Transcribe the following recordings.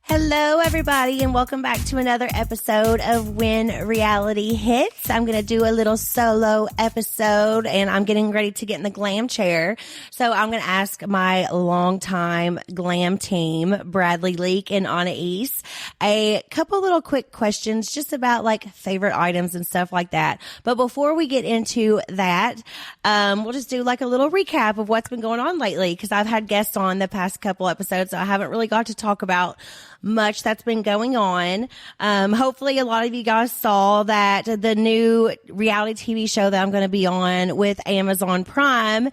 Hello, everybody, and welcome back to another episode of When Reality Hits. I'm going to do a little solo episode, and I'm getting ready to get in the Glam chair. So I'm going to ask my longtime Glam team, Bradley Leak and Anna East, a couple little quick questions just about like favorite items and stuff like that. But before we get into that, we'll just do like a little recap of what's been going on lately, because I've had guests on the past couple episodes, so I haven't really got to talk about much that's been going on. Hopefully a lot of you guys saw that the new reality TV show that I'm going to be on with Amazon Prime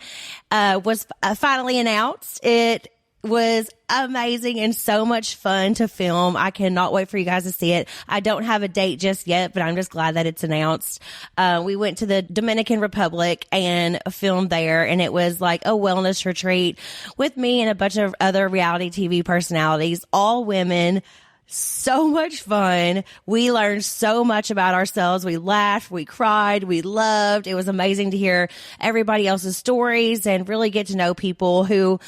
was finally announced. It was amazing and so much fun to film. I cannot wait for you guys to see it. I don't have a date just yet, but I'm just glad that it's announced. We went to the Dominican Republic and filmed there, and it was like a wellness retreat with me and a bunch of other reality TV personalities, all women. So much fun. We learned so much about ourselves. We laughed, we cried, we loved. It was amazing to hear everybody else's stories and really get to know people who,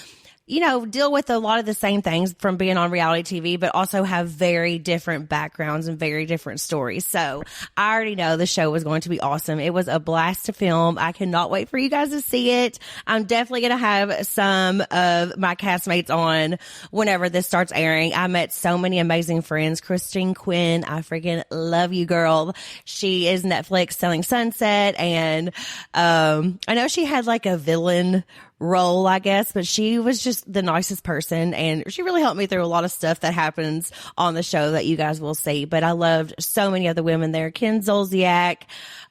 you know, deal with a lot of the same things from being on reality TV, but also have very different backgrounds and very different stories. So I already know the show was going to be awesome. It was a blast to film. I cannot wait for you guys to see it. I'm definitely going to have some of my castmates on whenever this starts airing. I met so many amazing friends. Christine Quinn, I freaking love you, girl. She is Netflix Selling Sunset. And I know she had like a villain role, I guess, but she was just the nicest person, and she really helped me through a lot of stuff that happens on the show that you guys will see. But I loved so many of the women there. Ken Zolciak.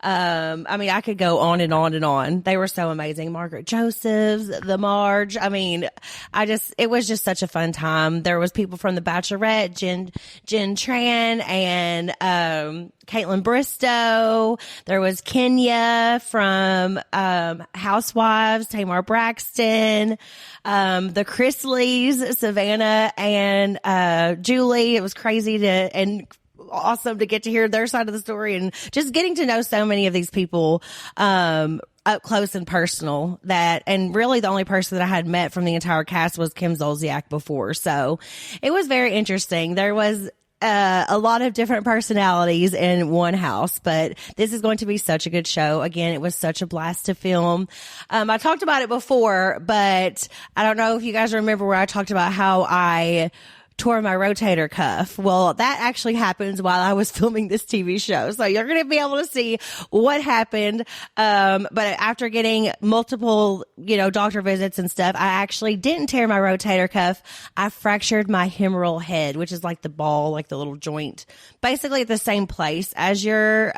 I mean, I could go on and on and on. They were so amazing. Margaret Josephs, the Marge. I mean, it was just such a fun time. There was people from The Bachelorette, Jen Tran and, Caitlin Bristow. There was Kenya from, Housewives, Tamar Braxton, the Chrisleys, Savannah and, Julie. It was crazy and awesome to get to hear their side of the story, and just getting to know so many of these people, up close and personal and really the only person that I had met from the entire cast was Kim Zolciak before. So it was very interesting. There was a lot of different personalities in one house, but this is going to be such a good show. Again, it was such a blast to film. I talked about it before, but I don't know if you guys remember where I talked about how I tore my rotator cuff. Well, that actually happens while I was filming this TV show. So you're going to be able to see what happened. But after getting multiple, doctor visits and stuff, I actually didn't tear my rotator cuff. I fractured my humeral head, which is like the ball, like the little joint, basically at the same place as your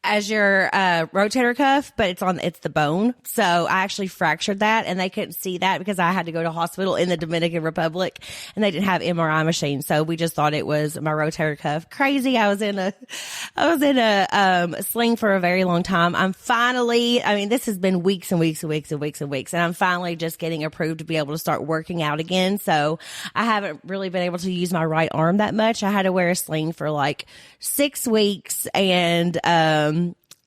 rotator cuff, but it's the bone. So I actually fractured that, and they couldn't see that because I had to go to hospital in the Dominican Republic, and they didn't have MRI machines. So we just thought it was my rotator cuff. Crazy. I was in a sling for a very long time. This has been weeks and weeks and weeks and weeks and weeks, and I'm finally just getting approved to be able to start working out again. So I haven't really been able to use my right arm that much. I had to wear a sling for like 6 weeks, and,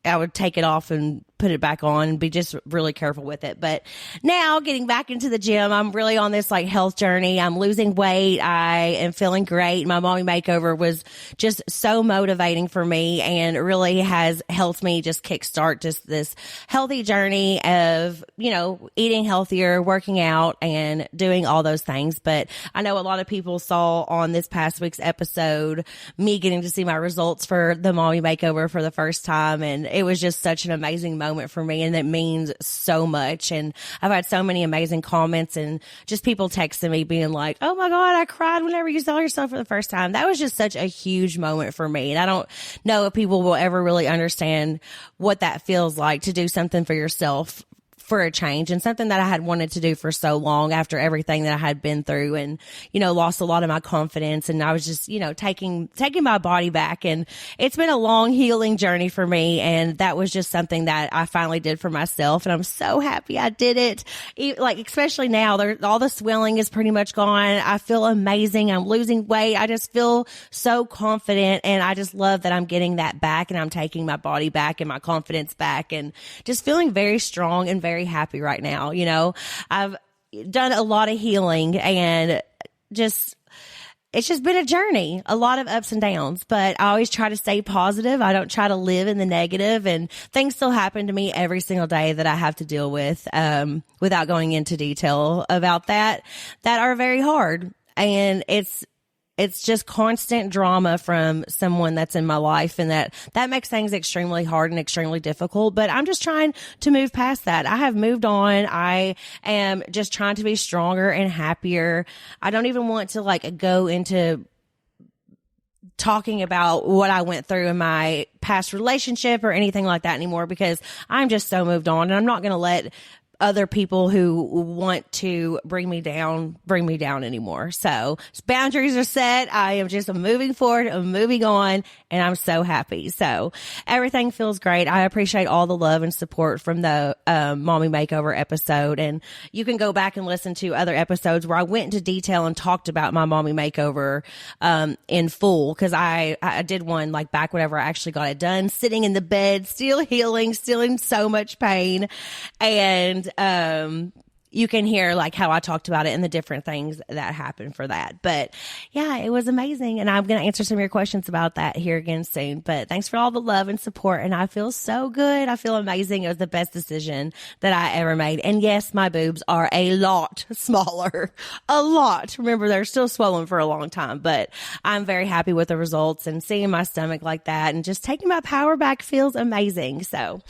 I would take it off and put it back on and be just really careful with it. But now getting back into the gym, I'm really on this like health journey. I'm losing weight. I am feeling great. My mommy makeover was just so motivating for me, and really has helped me just kickstart just this healthy journey of, eating healthier, working out, and doing all those things. But I know a lot of people saw on this past week's episode me getting to see my results for the mommy makeover for the first time. And it was just such an amazing moment for me, and it means so much. And I've had so many amazing comments and just people texting me being like, "Oh my God, I cried whenever you saw yourself for the first time." That was just such a huge moment for me. And I don't know if people will ever really understand what that feels like to do something for yourself for a change, and something that I had wanted to do for so long after everything that I had been through, and, lost a lot of my confidence. And I was just, taking my body back. And it's been a long healing journey for me. And that was just something that I finally did for myself. And I'm so happy I did it. Especially now, all the swelling is pretty much gone. I feel amazing. I'm losing weight. I just feel so confident. And I just love that I'm getting that back, and I'm taking my body back and my confidence back, and just feeling very strong and very happy right now. I've done a lot of healing, and it's just been a journey, a lot of ups and downs, but I always try to stay positive. I don't try to live in the negative, and things still happen to me every single day that I have to deal with, without going into detail about that are very hard. And it's just constant drama from someone that's in my life, and that makes things extremely hard and extremely difficult. But I'm just trying to move past that. I have moved on. I am just trying to be stronger and happier. I don't even want to go into talking about what I went through in my past relationship or anything like that anymore, because I'm just so moved on, and I'm not going to let other people who want to bring me down anymore. So boundaries are set. I am just moving forward, I'm moving on, and I'm so happy. So everything feels great. I appreciate all the love and support from the Mommy Makeover episode. And you can go back and listen to other episodes where I went into detail and talked about my Mommy Makeover in full, because I did one back whenever I actually got it done, sitting in the bed, still healing, still in so much pain. And you can hear how I talked about it and the different things that happened for that. But yeah, it was amazing. And I'm going to answer some of your questions about that here again soon. But thanks for all the love and support. And I feel so good. I feel amazing. It was the best decision that I ever made. And yes, my boobs are a lot smaller, a lot. Remember, they're still swollen for a long time, but I'm very happy with the results, and seeing my stomach like that and just taking my power back feels amazing. So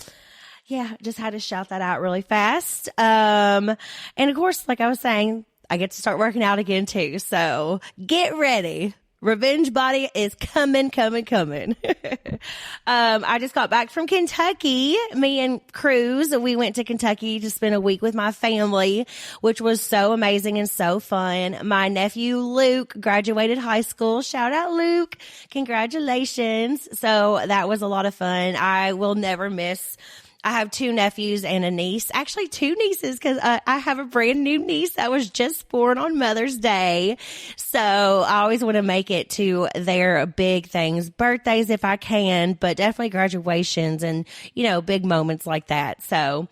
yeah, just had to shout that out really fast. And of course, like I was saying, I get to start working out again too. So get ready. Revenge body is coming. I just got back from Kentucky. Me and Cruz, we went to Kentucky to spend a week with my family, which was so amazing and so fun. My nephew Luke graduated high school. Shout out Luke. Congratulations. So that was a lot of fun. I will never miss. I have 2 nephews and a niece, actually 2 nieces, because I have a brand new niece that was just born on Mother's Day. So I always want to make it to their big things, birthdays if I can, but definitely graduations and, big moments like that. So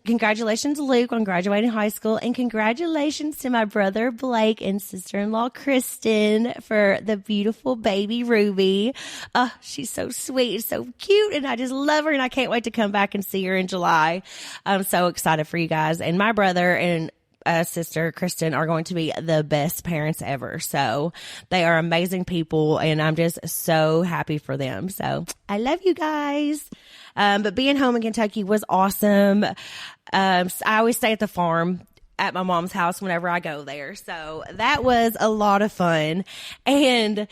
congratulations, Luke, on graduating high school, and congratulations to my brother Blake and sister-in-law Kristen for the beautiful baby Ruby. Oh, she's so sweet, so cute, and I just love her, and I can't wait to come back and see her in July. I'm so excited for you guys. And my brother and sister Kristen are going to be the best parents ever. So they are amazing people, and I'm just so happy for them. So I love you guys. But being home in Kentucky was awesome. I always stay at the farm at my mom's house whenever I go there. So that was a lot of fun. And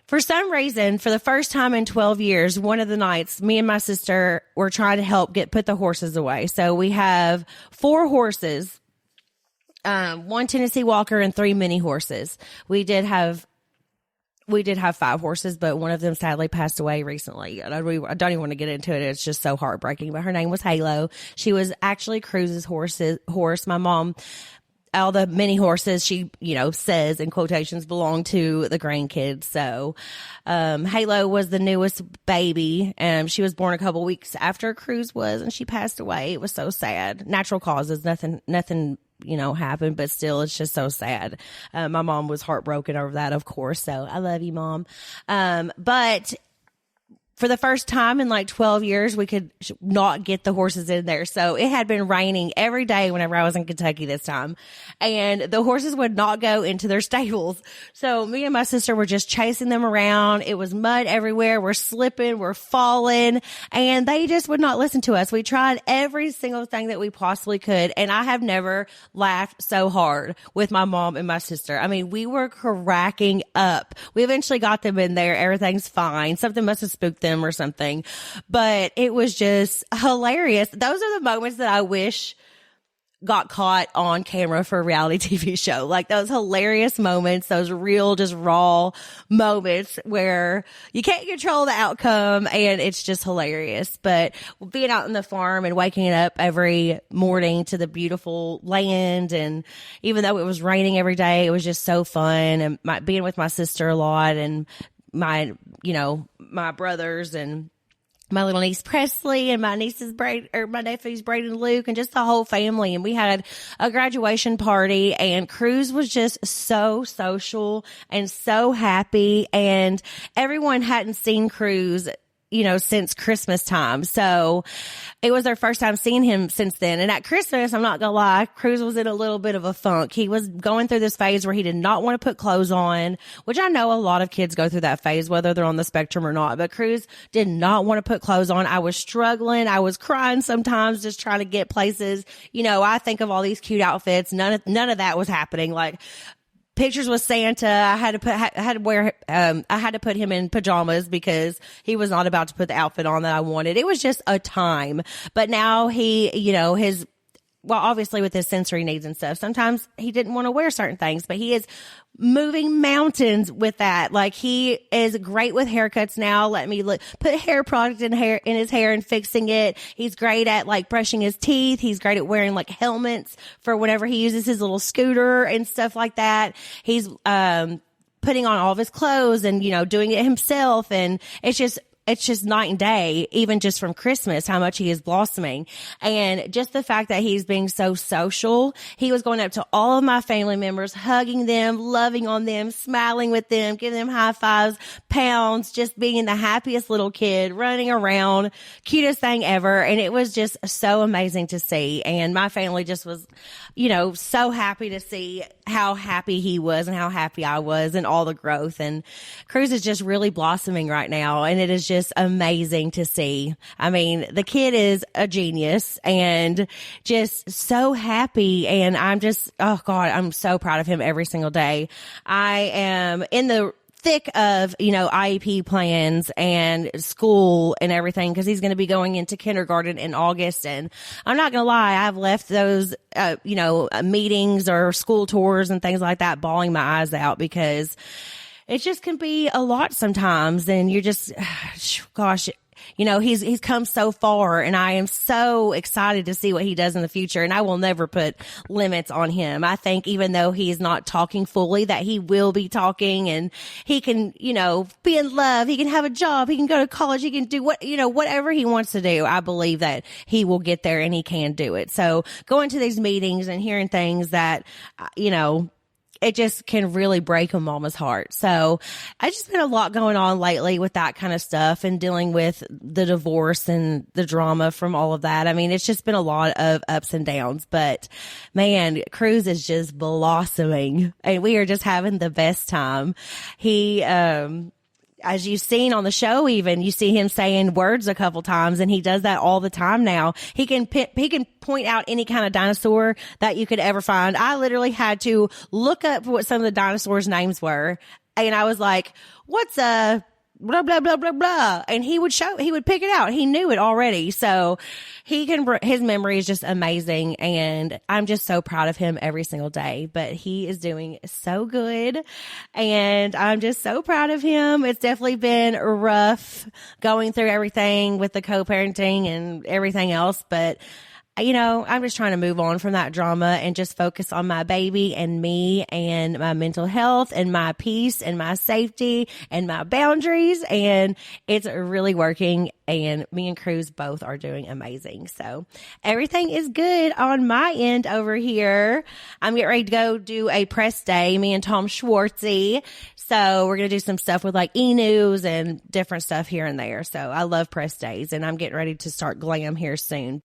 for some reason, for the first time in 12 years, one of the nights, me and my sister were trying to help put the horses away. So we have 4 horses, 1 Tennessee Walker and 3 mini horses. We did have 5 horses, but one of them sadly passed away recently. I don't even want to get into it. It's just so heartbreaking. But her name was Halo. She was actually Cruz's horse. My mom, all the mini horses, she, says in quotations, belong to the grandkids. So, Halo was the newest baby. She was born a couple weeks after Cruz was, and she passed away. It was so sad. Natural causes, nothing happened, but still, it's just so sad. My mom was heartbroken over that, of course. So I love you, Mom. But for the first time in 12 years, we could not get the horses in there. So it had been raining every day whenever I was in Kentucky this time, and the horses would not go into their stables. So me and my sister were just chasing them around. It was mud everywhere. We're slipping, we're falling, and they just would not listen to us. We tried every single thing that we possibly could, and I have never laughed so hard with my mom and my sister. I mean, we were cracking up. We eventually got them in there. Everything's fine. Something must have spooked them or something, but it was just hilarious. Those are the moments that I wish got caught on camera for a reality TV show. Like those hilarious moments, those real, just raw moments where you can't control the outcome and it's just hilarious. But being out in the farm and waking up every morning to the beautiful land, and even though it was raining every day, it was just so fun. And being with my sister a lot, and my brothers, and my little niece Presley, and my nephews Braden and Luke, and just the whole family. And we had a graduation party, and Cruz was just so social and so happy. And everyone hadn't seen Cruz, since Christmas time. So it was their first time seeing him since then. And at Christmas, I'm not gonna lie, Cruz was in a little bit of a funk. He was going through this phase where he did not want to put clothes on, which I know a lot of kids go through that phase, whether they're on the spectrum or not. But Cruz did not want to put clothes on. I was struggling. I was crying sometimes just trying to get places. I think of all these cute outfits. None of that was happening. Like, pictures with Santa, I had to put him in pajamas because he was not about to put the outfit on that I wanted. It was just a time. But now he, obviously with his sensory needs and stuff, sometimes he didn't want to wear certain things, but he is moving mountains with that. Like, he is great with haircuts now. Let me put hair product in his hair and fixing it. He's great at like brushing his teeth. He's great at wearing like helmets for whenever he uses his little scooter and stuff like that. He's putting on all of his clothes and doing it himself, and it's just night and day, even just from Christmas, how much he is blossoming. And just the fact that he's being so social, he was going up to all of my family members, hugging them, loving on them, smiling with them, giving them high fives, pounds, just being the happiest little kid, running around, cutest thing ever. And it was just so amazing to see. And my family just was, so happy to see how happy he was and how happy I was and all the growth. And Cruz is just really blossoming right now. And it is just amazing to see. I mean, the kid is a genius and just so happy. And I'm just, oh God, I'm so proud of him every single day. I am in the thick of, IEP plans and school and everything, because he's going to be going into kindergarten in August. And I'm not going to lie, I've left those, meetings or school tours and things like that bawling my eyes out, because it just can be a lot sometimes. And you're just, gosh, he's come so far, and I am so excited to see what he does in the future. And I will never put limits on him. I think even though he is not talking fully, that he will be talking, and he can, be in love. He can have a job. He can go to college. He can do whatever he wants to do. I believe that he will get there and he can do it. So going to these meetings and hearing things that, it just can really break a mama's heart. So I just been a lot going on lately with that kind of stuff, and dealing with the divorce and the drama from all of that. I mean, it's just been a lot of ups and downs, but man, Cruz is just blossoming, and we are just having the best time. He, as you've seen on the show, even you see him saying words a couple times, and he does that all the time now. He can point out any kind of dinosaur that you could ever find. I literally had to look up what some of the dinosaurs' names were, and I was like, "What's a blah blah blah blah blah?" And he would pick it out. He knew it already, so his memory is just amazing, and I'm just so proud of him every single day. But he is doing so good, and I'm just so proud of him. It's definitely been rough going through everything with the co-parenting and everything else, but I'm just trying to move on from that drama and just focus on my baby and me and my mental health and my peace and my safety and my boundaries. And it's really working. And me and Cruz both are doing amazing. So everything is good on my end over here. I'm getting ready to go do a press day, me and Tom Schwartzy. So we're going to do some stuff with like e-news and different stuff here and there. So I love press days, and I'm getting ready to start Glam here soon.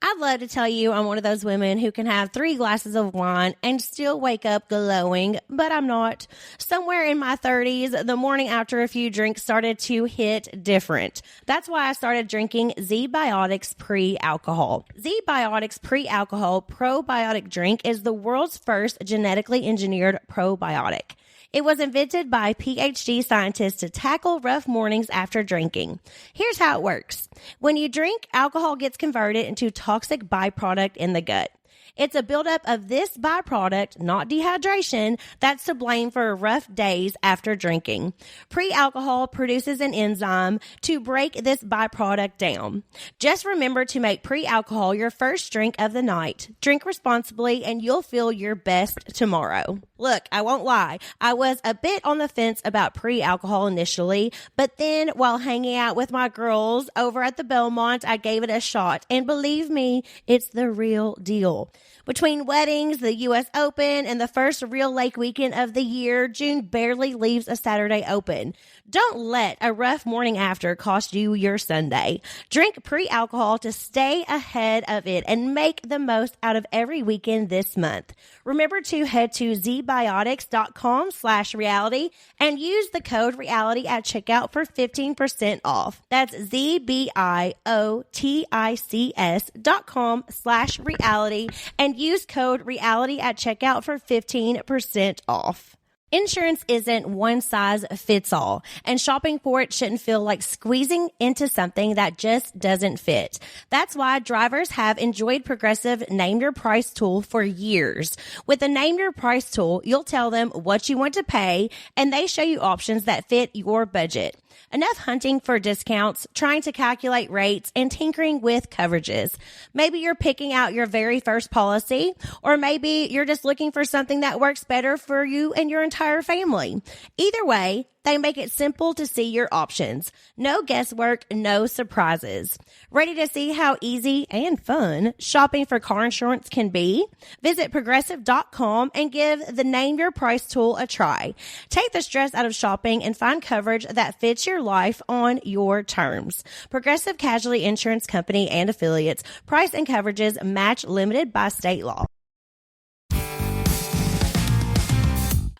I'd love to tell you I'm one of those women who can have 3 glasses of wine and still wake up glowing, but I'm not. Somewhere in my 30s, the morning after a few drinks started to hit different. That's why I started drinking Z-Biotics Pre-Alcohol. Z-Biotics Pre-Alcohol probiotic drink is the world's first genetically engineered probiotic. It was invented by PhD scientists to tackle rough mornings after drinking. Here's how it works. When you drink, alcohol gets converted into toxic byproduct in the gut. It's a buildup of this byproduct, not dehydration, that's to blame for rough days after drinking. Pre-alcohol produces an enzyme to break this byproduct down. Just remember to make pre-alcohol your first drink of the night. Drink responsibly and you'll feel your best tomorrow. Look, I won't lie. I was a bit on the fence about pre-alcohol initially, but then while hanging out with my girls over at the Belmont, I gave it a shot. And believe me, it's the real deal. Between weddings, the U.S. Open, and the first real lake weekend of the year, June barely leaves a Saturday open. Don't let a rough morning after cost you your Sunday. Drink pre-alcohol to stay ahead of it and make the most out of every weekend this month. Remember to head to zbiotics.com/reality and use the code reality at checkout for 15% off. That's zbiotics.com/reality and use code reality at checkout for 15% off. Insurance isn't one size fits all, and shopping for it shouldn't feel like squeezing into something that just doesn't fit. That's why drivers have enjoyed Progressive Name Your Price tool for years. With the Name Your Price tool, you'll tell them what you want to pay, and they show you options that fit your budget. Enough hunting for discounts, trying to calculate rates, and tinkering with coverages. Maybe you're picking out your very first policy, or maybe you're just looking for something that works better for you and your entire family. Either way, they make it simple to see your options. No guesswork, no surprises. Ready to see how easy and fun shopping for car insurance can be? Visit Progressive.com and give the Name Your Price tool a try. Take the stress out of shopping and find coverage that fits your life on your terms. Progressive Casualty Insurance Company and Affiliates. Price and coverages match limited by state law.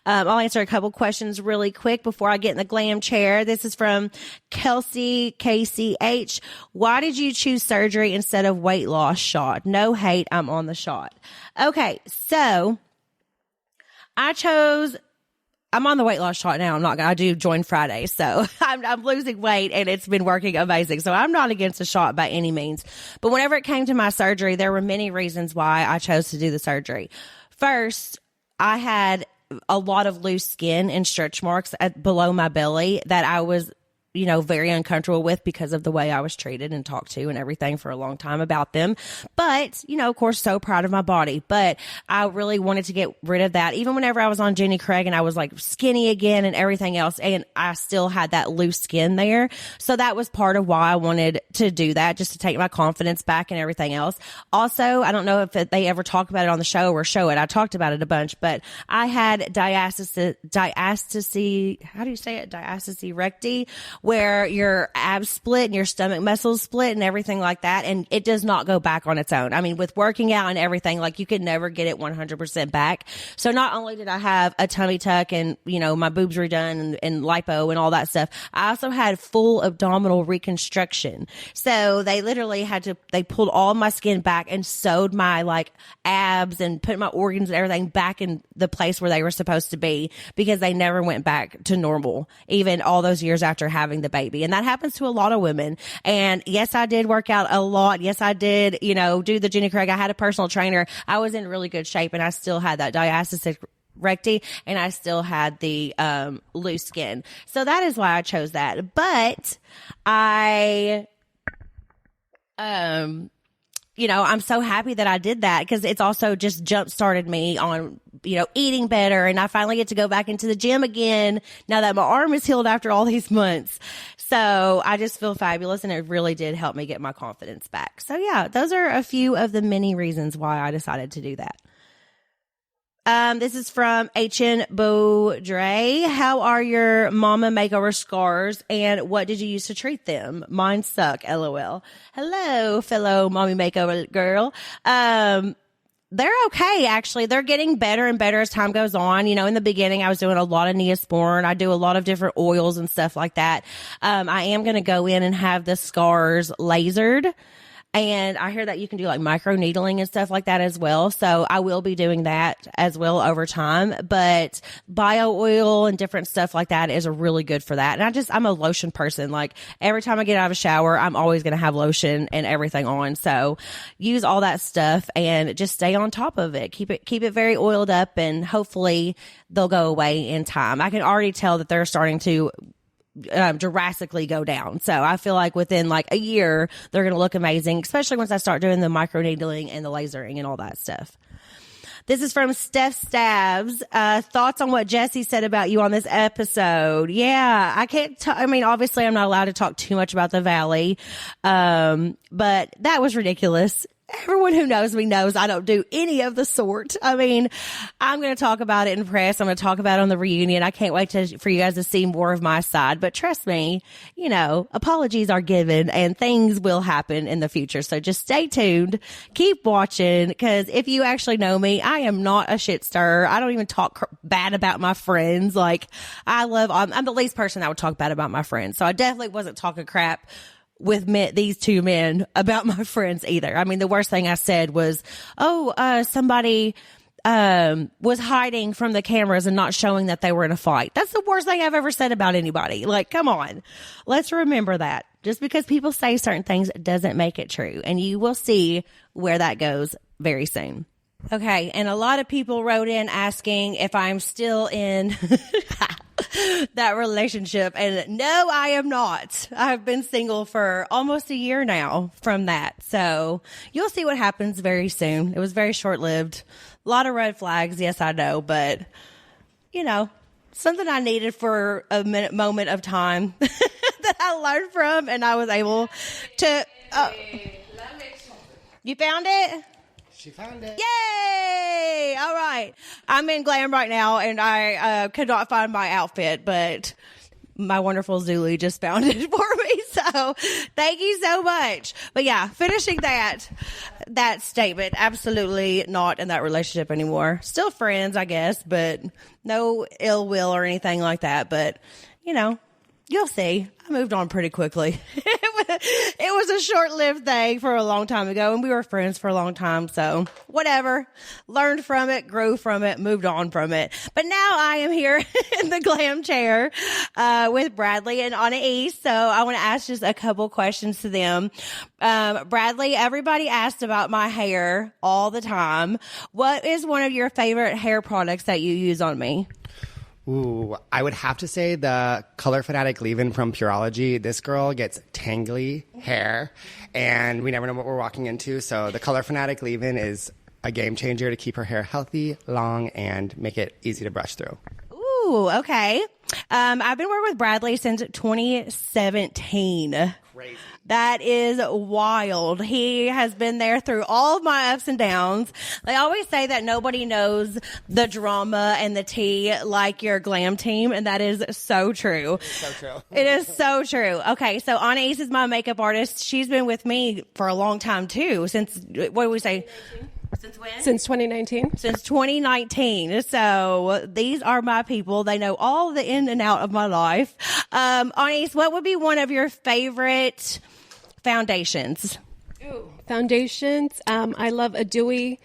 I'll answer a couple questions really quick before I get in the glam chair. This is from Kelsey KCH. Why did you choose surgery instead of weight loss shot? No hate, I'm on the shot. Okay, so I'm on the weight loss shot now. I do join Friday, so I'm losing weight and it's been working amazing. So I'm not against the shot by any means. But whenever it came to my surgery, there were many reasons why I chose to do the surgery. First, I had a lot of loose skin and stretch marks below my belly that I was, very uncomfortable with because of the way I was treated and talked to and everything for a long time about them. But, of course, so proud of my body. But I really wanted to get rid of that. Even whenever I was on Jenny Craig and I was like skinny again and everything else, and I still had that loose skin there. So that was part of why I wanted to do that, just to take my confidence back and everything else. Also, I don't know if they ever talk about it on the show or show it. I talked about it a bunch, but I had diastasis, how do you say it? Diastasis recti, where your abs split and your stomach muscles split and everything like that. And it does not go back on its own. I mean, with working out and everything, like you could never get it 100% back. So not only did I have a tummy tuck and, my boobs redone and lipo and all that stuff, I also had full abdominal reconstruction. So they literally they pulled all my skin back and sewed my abs and put my organs and everything back in the place where they were supposed to be, because they never went back to normal, even all those years after having the baby. And that happens to a lot of women. And yes, I did work out a lot. Yes, I did, do the Jenny Craig. I had a personal trainer. I was in really good shape and I still had that diastasis recti and I still had the loose skin. So that is why I chose that. But I'm so happy that I did that, because it's also just jump started me on, eating better. And I finally get to go back into the gym again now that my arm is healed after all these months. So I just feel fabulous, and it really did help me get my confidence back. So yeah, those are a few of the many reasons why I decided to do that. This is from HN Baudre. How are your mama makeover scars, and what did you use to treat them? Mine suck, LOL. Hello, fellow mommy makeover girl. They're okay, actually. They're getting better and better as time goes on. In the beginning, I was doing a lot of Neosporin. I do a lot of different oils and stuff like that. I am going to go in and have the scars lasered. And I hear that you can do like micro needling and stuff like that as well. So I will be doing that as well over time. But bio oil and different stuff like that is really good for that. And I'm a lotion person. Like every time I get out of a shower, I'm always going to have lotion and everything on. So use all that stuff and just stay on top of it. Keep it very oiled up, and hopefully they'll go away in time. I can already tell that they're starting to drastically go down. So I feel like within like a year, they're going to look amazing, especially once I start doing the micro needling and the lasering and all that stuff. This is from Steph Stabs. Thoughts on what Jesse said about you on this episode? Yeah, I can't obviously I'm not allowed to talk too much about the Valley. But that was ridiculous. Everyone who knows me knows I don't do any of the sort. I mean, I'm going to talk about it in press. I'm going to talk about it on the reunion. I can't wait for you guys to see more of my side. But trust me, apologies are given and things will happen in the future. So just stay tuned. Keep watching, because if you actually know me, I am not a shit stirrer. I don't even talk bad about my friends. Like, I'm the least person that would talk bad about my friends. So I definitely wasn't talking crap with these two men about my friends either. I mean, the worst thing I said was, somebody was hiding from the cameras and not showing that they were in a fight. That's the worst thing I've ever said about anybody. Like, come on. Let's remember that. Just because people say certain things doesn't make it true. And you will see where that goes very soon. Okay. And a lot of people wrote in asking if I'm still in that relationship. And no, I am not. I've been single for almost a year now from that. So you'll see what happens very soon. It was very short-lived. A lot of red flags. Yes, I know. But, something I needed for a moment of time that I learned from, and I was able to. You found it? She found it. Yay! All right. I'm in Glam right now, and I could not find my outfit, but my wonderful Zuli just found it for me. So thank you so much. But yeah, finishing that statement, absolutely not in that relationship anymore. Still friends, I guess, but no ill will or anything like that. But, you'll see. I moved on pretty quickly. It was a short-lived thing for a long time ago, and we were friends for a long time. So whatever, learned from it, grew from it, moved on from it. But now I am here in the Glam chair with Bradley and Anais. So I want to ask just a couple questions to them. Bradley, everybody asked about my hair all the time. What is one of your favorite hair products that you use on me? Ooh, I would have to say the Color Fanatic leave-in from Pureology. This girl gets tangly hair, and we never know what we're walking into. So the Color Fanatic leave-in is a game changer to keep her hair healthy, long, and make it easy to brush through. Ooh, okay. I've been working with Bradley since 2017. Crazy. That is wild. He has been there through all of my ups and downs. They always say that nobody knows the drama and the tea like your Glam team, and that is so true. It's so true. It is so true. Okay, so Anais is my makeup artist. She's been with me for a long time, too. Since, what do we say? Since when? Since 2019. Since 2019. So these are my people. They know all the in and out of my life. Anais, what would be one of your favorite foundations? Ooh, foundations. I love a dewy,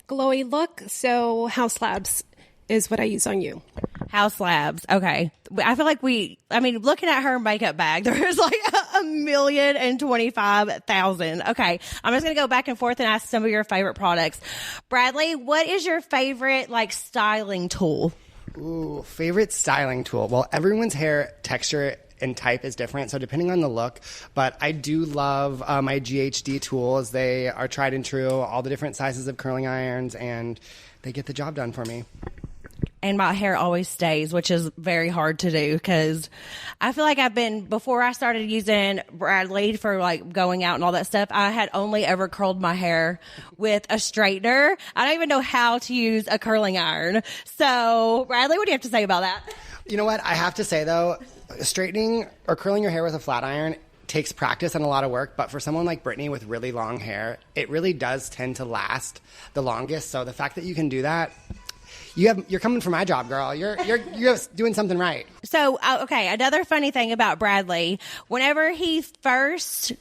glowy look. So House Labs is what I use on you. House Labs. Okay. I feel like looking at her makeup bag, there's like 1,025,000. Okay. I'm just going to go back and forth and ask some of your favorite products. Bradley, what is your favorite styling tool? Ooh, favorite styling tool. Well, everyone's hair texture and type is different, so depending on the look. But I do love my GHD tools. They are tried and true, all the different sizes of curling irons, and they get the job done for me. And my hair always stays, which is very hard to do because I feel like before I started using Bradley for going out and all that stuff, I had only ever curled my hair with a straightener. I don't even know how to use a curling iron. So Bradley, what do you have to say about that? You know what? I have to say though, straightening or curling your hair with a flat iron takes practice and a lot of work, but for someone like Brittany with really long hair, it really does tend to last the longest. So the fact that you can do that, you're coming for my job, girl. You're doing something right. So, okay, another funny thing about Bradley, whenever he first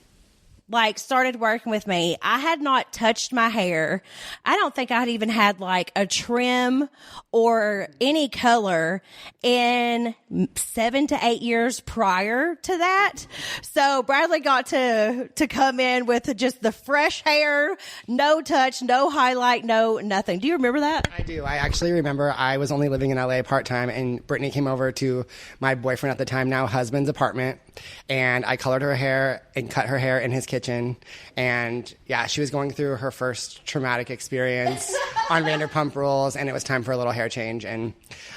like started working with me, I had not touched my hair. I don't think I had even had like a trim or any color in 7 to 8 years prior to that. So Bradley got to come in with just the fresh hair, no touch, no highlight, no nothing. Do you remember that? I do. I actually remember I was only living in LA part-time, and Brittany came over to my boyfriend at the time, now husband's apartment, and I colored her hair and cut her hair in his kitchen. And yeah, she was going through her first traumatic experience on Vanderpump Rules, and it was time for a little hair change. And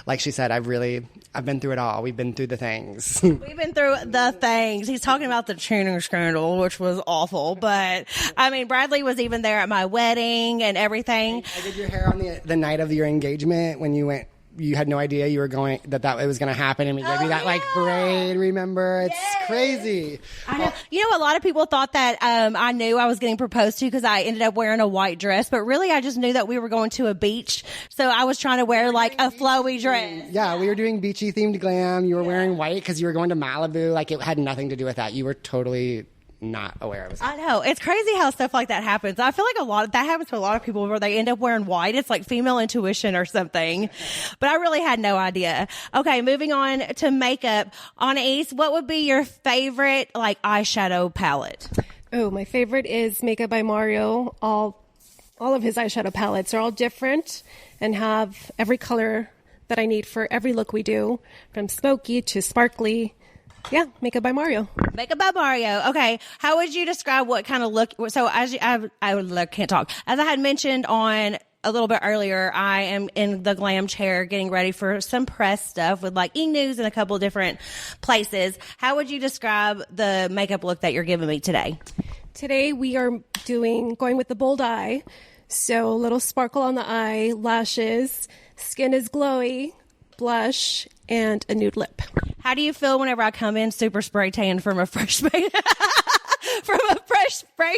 like she said, I've been through it all. We've been through the things. We've been through the things. He's talking about the tuning scandal, which was awful. But I mean, Bradley was even there at my wedding and everything. I did your hair on the night of your engagement when you went. You had no idea you were going that it was going to happen, and we gave you that like braid. Remember, it's crazy. I know. You know, a lot of people thought that I knew I was getting proposed to because I ended up wearing a white dress, but really, I just knew that we were going to a beach, so I was trying to wear like a flowy dress. Yeah, we were doing beachy themed glam. You were wearing white because you were going to Malibu. Like it had nothing to do with that. You were totally not aware of it. I know. It's crazy how stuff like that happens. I feel like that happens to a lot of people where they end up wearing white. It's like female intuition or something. But I really had no idea. Okay, moving on to makeup. Anais, what would be your favorite like eyeshadow palette? Oh, my favorite is Makeup by Mario. All of his eyeshadow palettes are all different and have every color that I need for every look we do, from smoky to sparkly. Yeah, Makeup by Mario. Makeup by Mario. Okay. How would you describe what kind of look? So as I can't talk. As I had mentioned on a little bit earlier, I am in the glam chair getting ready for some press stuff with like e-news and a couple of different places. How would you describe the makeup look that you're giving me today? Today we are going with the bold eye. So a little sparkle on the eye, lashes, skin is glowy, blush, and a nude lip. How do you feel whenever I come in super spray tan from a fresh spray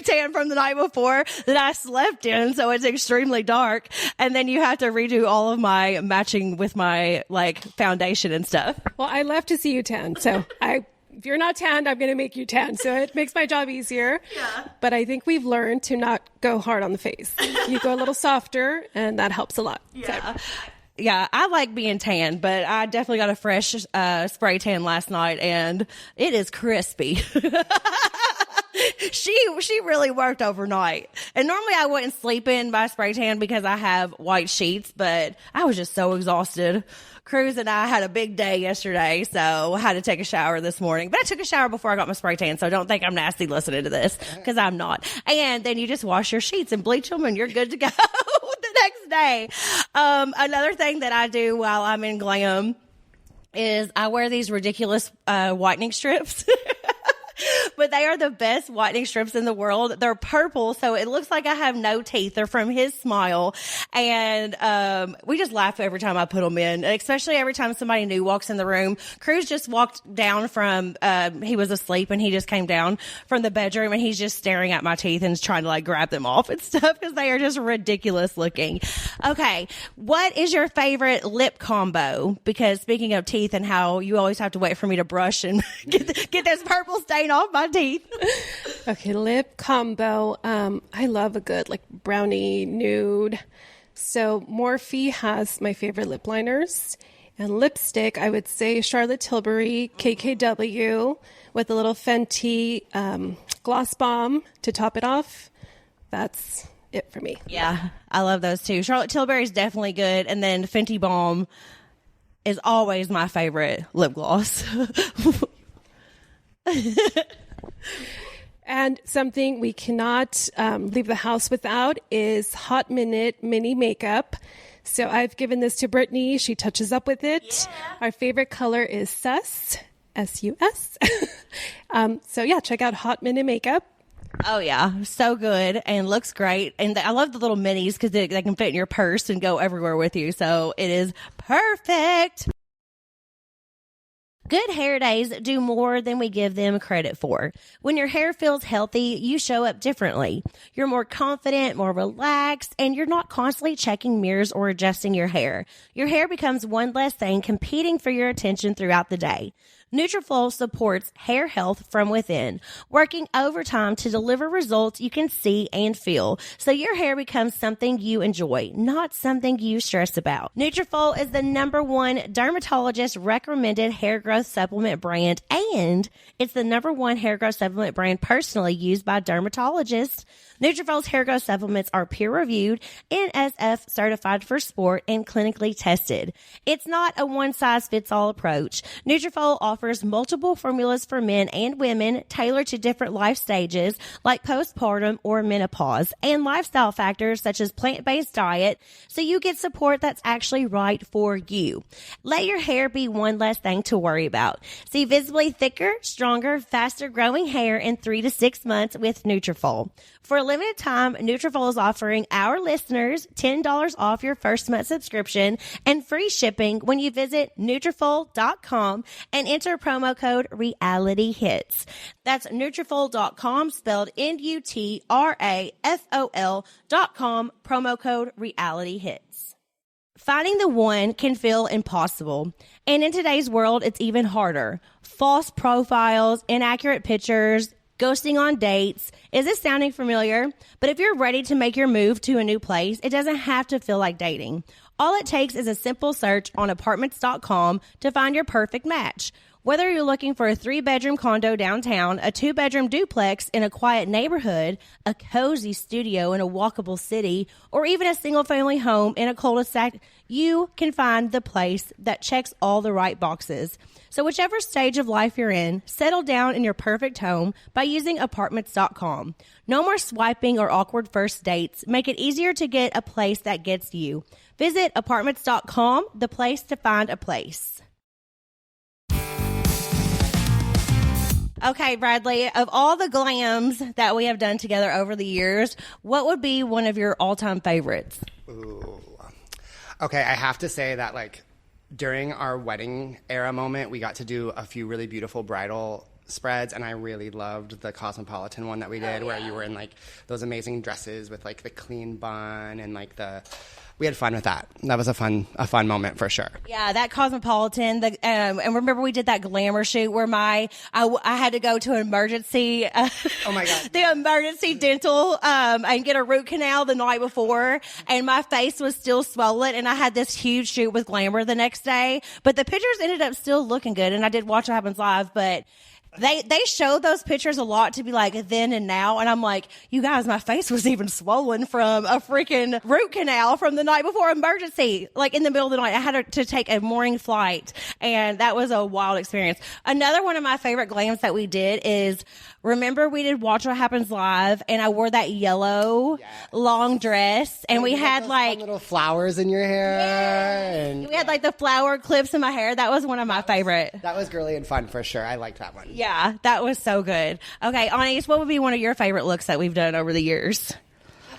tan from the night before that I slept in, so it's extremely dark, and then you have to redo all of my matching with my like foundation and stuff? Well, I left to see you tan, so if you're not tanned, I'm going to make you tan, so it makes my job easier. Yeah. But I think we've learned to not go hard on the face. You go a little softer, and that helps a lot. Yeah. So. Yeah, I like being tan, but I definitely got a fresh spray tan last night, and it is crispy. She really worked overnight. And normally I wouldn't sleep in my spray tan because I have white sheets, but I was just so exhausted. Cruz and I had a big day yesterday, so I had to take a shower this morning. But I took a shower before I got my spray tan, so don't think I'm nasty listening to this, because I'm not. And then you just wash your sheets and bleach them, and you're good to go the next day. Another thing that I do while I'm in glam is I wear these ridiculous whitening strips. But they are the best whitening strips in the world. They're purple, so it looks like I have no teeth. They're from his smile. And we just laugh every time I put them in, especially every time somebody new walks in the room. Cruz just walked down from, he was asleep, and he just came down from the bedroom, and he's just staring at my teeth and trying to like grab them off and stuff because they are just ridiculous looking. Okay, what is your favorite lip combo? Because speaking of teeth and how you always have to wait for me to brush and get this purple stain off my teeth. Okay, lip combo. I love a good like brownie nude. So Morphe has my favorite lip liners. And lipstick, I would say Charlotte Tilbury KKW with a little Fenty gloss bomb to top it off. That's it for me. Yeah, I love those too. Charlotte Tilbury is definitely good. And then Fenty Balm is always my favorite lip gloss. And something we cannot leave the house without is Hot Minute Mini Makeup. So I've given this to Brittany. She touches up with it. Yeah. Our favorite color is Sus, S-U-S. So yeah, check out Hot Minute Makeup. Oh, yeah. So good and looks great. And I love the little minis because they can fit in your purse and go everywhere with you. So it is perfect. Good hair days do more than we give them credit for. When your hair feels healthy, you show up differently. You're more confident, more relaxed, and you're not constantly checking mirrors or adjusting your hair. Your hair becomes one less thing competing for your attention throughout the day. Nutrafol supports hair health from within, working overtime to deliver results you can see and feel, so your hair becomes something you enjoy, not something you stress about. Nutrafol is the #1 dermatologist recommended hair growth supplement brand, and it's the #1 hair growth supplement brand personally used by dermatologists. Nutrafol's hair growth supplements are peer-reviewed, NSF certified for sport, and clinically tested. It's not a one-size-fits-all approach. Nutrafol offers multiple formulas for men and women tailored to different life stages like postpartum or menopause, and lifestyle factors such as plant-based diet, so you get support that's actually right for you. Let your hair be one less thing to worry about. See visibly thicker, stronger, faster growing hair in 3 to 6 months with Nutrafol. For a limited time, Nutrafol is offering our listeners $10 off your first month subscription and free shipping when you visit Nutrafol.com and enter promo code RealityHits. That's Nutrafol.com, spelled Nutrafol.com, promo code RealityHits. Finding the one can feel impossible, and in today's world, it's even harder. False profiles, inaccurate pictures, ghosting on dates. Is this sounding familiar? But if you're ready to make your move to a new place, it doesn't have to feel like dating. All it takes is a simple search on apartments.com to find your perfect match. Whether you're looking for a 3-bedroom condo downtown, a 2-bedroom duplex in a quiet neighborhood, a cozy studio in a walkable city, or even a single-family home in a cul-de-sac, you can find the place that checks all the right boxes. So whichever stage of life you're in, settle down in your perfect home by using apartments.com. No more swiping or awkward first dates. Make it easier to get a place that gets you. Visit apartments.com, the place to find a place. Okay, Bradley, of all the glams that we have done together over the years, what would be one of your all-time favorites? Ooh. Okay, I have to say that, during our wedding era moment, we got to do a few really beautiful bridal spreads, and I really loved the Cosmopolitan one that we did, where you were in those amazing dresses with the clean bun and we had fun with that. That was a fun moment for sure. Yeah, that Cosmopolitan. And remember we did that glamour shoot where I had to go to an emergency. Oh my God. The emergency dental and get a root canal the night before, and my face was still swollen, and I had this huge shoot with Glamour the next day. But the pictures ended up still looking good, and I did Watch What Happens Live, but They showed those pictures a lot to be then and now. And I'm like, you guys, my face was even swollen from a freaking root canal from the night before emergency. In the middle of the night, I had to take a morning flight. And that was a wild experience. Another one of my favorite glams that we did is, remember we did Watch What Happens Live, and I wore that yellow long dress, and we had fun little flowers in your hair. Yeah. And we had the flower clips in my hair. That was one of my favorite. That was girly and fun for sure. I liked that one. Yeah, that was so good. Okay, Anais, what would be one of your favorite looks that we've done over the years?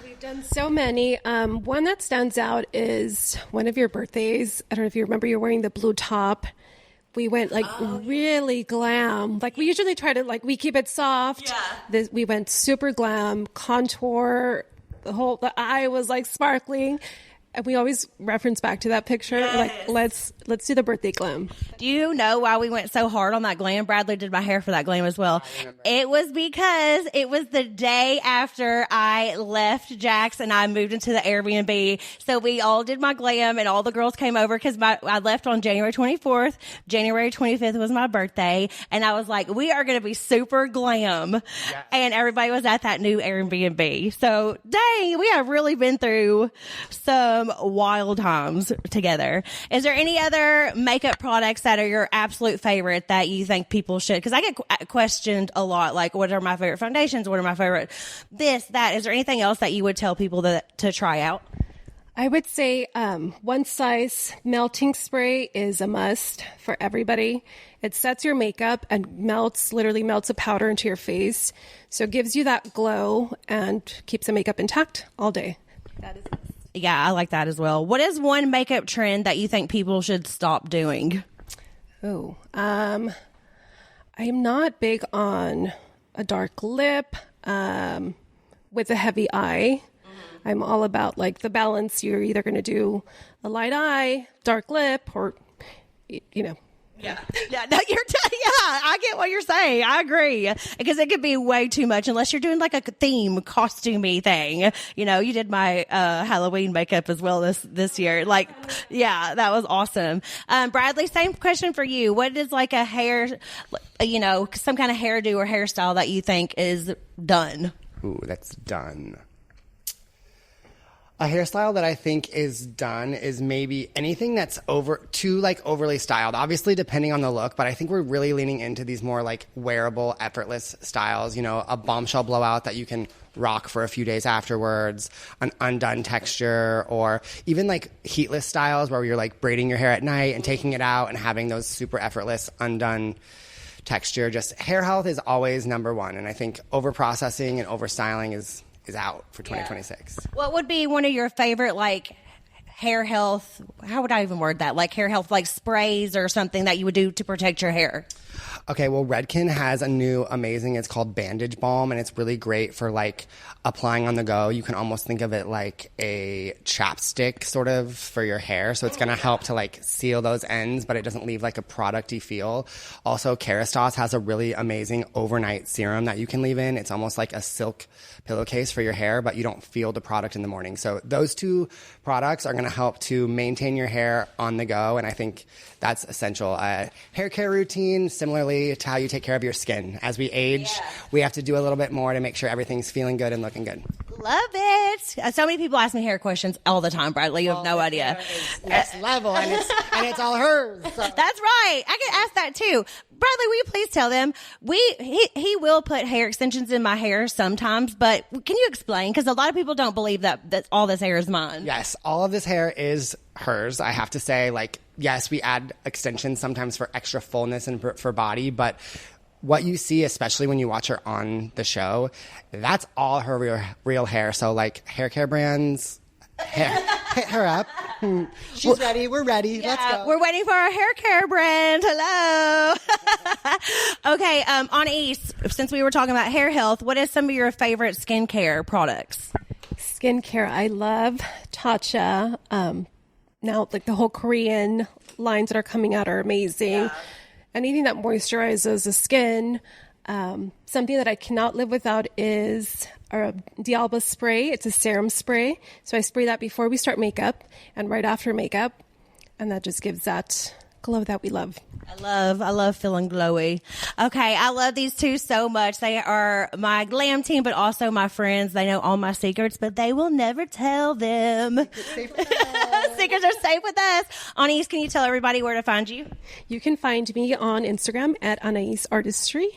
We've done so many. One that stands out is one of your birthdays. I don't know if you remember, you're wearing the blue top. We went really glam. We usually try to we keep it soft. Yeah. We went super glam, contour. The eye was sparkling. And we always reference back to that picture. Yes. Let's do the birthday glam. Do you know why we went so hard on that glam? Bradley did my hair for that glam as well. It was because it was the day after I left Jax and I moved into the Airbnb. So we all did my glam, and all the girls came over because I left on January 24th. January 25th was my birthday. And I was like, we are going to be super glam. Yes. And everybody was at that new Airbnb. So dang, we have really been through some wild times together. Is there any other makeup products that are your absolute favorite that you think people should? Because I get questioned a lot, what are my favorite foundations? What are my favorite this, that? Is there anything else that you would tell people to try out? I would say One Size melting spray is a must for everybody. It sets your makeup and literally melts a powder into your face. So it gives you that glow and keeps the makeup intact all day. That is a must. Yeah, I like that as well. What is one makeup trend that you think people should stop doing? Oh, I'm not big on a dark lip with a heavy eye. Mm-hmm. I'm all about the balance. You're either going to do a light eye, dark lip, or Yeah, no, I get what you're saying. I agree, because it could be way too much unless you're doing like a theme costumey thing. You know, you did my Halloween makeup as well this year. Like, yeah, that was awesome. Bradley, same question for you. What is like a hair, some kind of hairdo or hairstyle that you think is done? Ooh, that's done. A hairstyle that I think is done is maybe anything that's overly styled. Obviously, depending on the look, but I think we're really leaning into these more like wearable, effortless styles. You know, a bombshell blowout that you can rock for a few days afterwards, an undone texture, or even like heatless styles where you're like braiding your hair at night and taking it out and having those super effortless undone texture. Just hair health is always number one, and I think over processing and over styling is out for 2026. What would be one of your favorite, like, hair health, how would I even word that? Like hair health, like sprays or something that you would do to protect your hair? Okay, well, Redken has a new amazing, it's called Bandage Balm, and it's really great for like applying on the go. You can almost think of it like a chapstick sort of for your hair. So it's going to help to like seal those ends, but it doesn't leave like a producty feel. Also, Kerastase has a really amazing overnight serum that you can leave in. It's almost like a silk pillowcase for your hair, but you don't feel the product in the morning. So those two products are going to help to maintain your hair on the go, and I think that's essential. Hair care routine, similarly to how you take care of your skin. As we age, we have to do a little bit more to make sure everything's feeling good and looking good. Love it. So many people ask me hair questions all the time, Bradley. You have no idea. Next level, and it's all hers. So. That's right. I get asked that too. Bradley, will you please tell them? He will put hair extensions in my hair sometimes, but can you explain? Because a lot of people don't believe that all this hair is mine. Yes, all of this hair is hers. I have to say, like, yes, we add extensions sometimes for extra fullness and for body, but what you see, especially when you watch her on the show, that's all her real hair. So, like, hair care brands, hit her up. She's ready. We're ready. Yeah, let's go. We're waiting for our hair care brand. Hello. Okay, Anais, since we were talking about hair health, what is some of your favorite skincare products? Skincare, I love Tatcha. Now, like the whole Korean lines that are coming out are amazing. Yeah. Anything that moisturizes the skin. Something that I cannot live without is our Dialba spray. It's a serum spray. So I spray that before we start makeup and right after makeup. And that just gives that glow that we love. I love feeling glowy. Okay, I love these two so much. They are my glam team, but also my friends. They know all my secrets, but they will never tell them. Secrets are safe with us. Anais, can you tell everybody where to find you? You can find me on Instagram at Anais Artistry.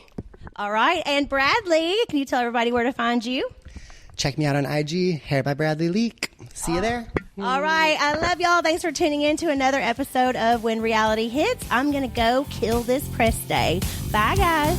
All right. And Bradley, can you tell everybody where to find you? Check me out on IG, Hair by Bradley Leak. See you there. All right. I love y'all. Thanks for tuning in to another episode of When Reality Hits. I'm going to go kill this press day. Bye, guys.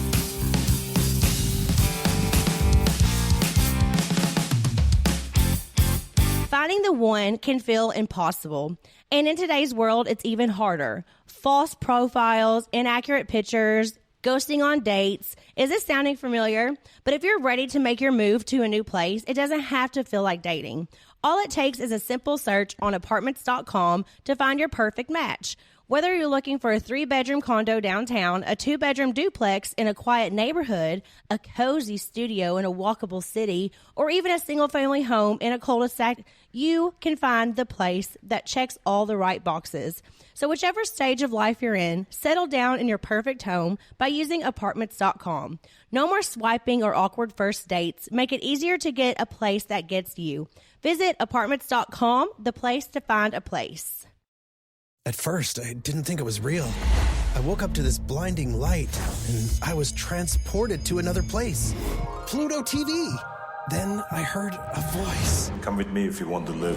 Finding the one can feel impossible. And in today's world, it's even harder. False profiles, inaccurate pictures, ghosting on dates. Is this sounding familiar? But if you're ready to make your move to a new place, it doesn't have to feel like dating. All it takes is a simple search on apartments.com to find your perfect match. Whether you're looking for a 3-bedroom condo downtown, a 2-bedroom duplex in a quiet neighborhood, a cozy studio in a walkable city, or even a single-family home in a cul-de-sac, you can find the place that checks all the right boxes. So whichever stage of life you're in, settle down in your perfect home by using apartments.com. No more swiping or awkward first dates. Make it easier to get a place that gets you. Visit apartments.com, the place to find a place. At first, I didn't think it was real. I woke up to this blinding light, and I was transported to another place. Pluto TV. Then I heard a voice. Come with me if you want to live.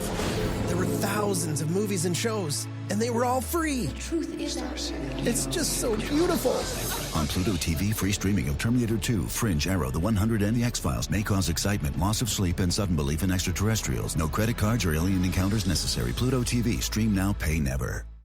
There were thousands of movies and shows, and they were all free. The truth is It's just so beautiful. On Pluto TV, free streaming of Terminator 2, Fringe, Arrow, The 100, and The X-Files may cause excitement, loss of sleep, and sudden belief in extraterrestrials. No credit cards or alien encounters necessary. Pluto TV. Stream now, pay never.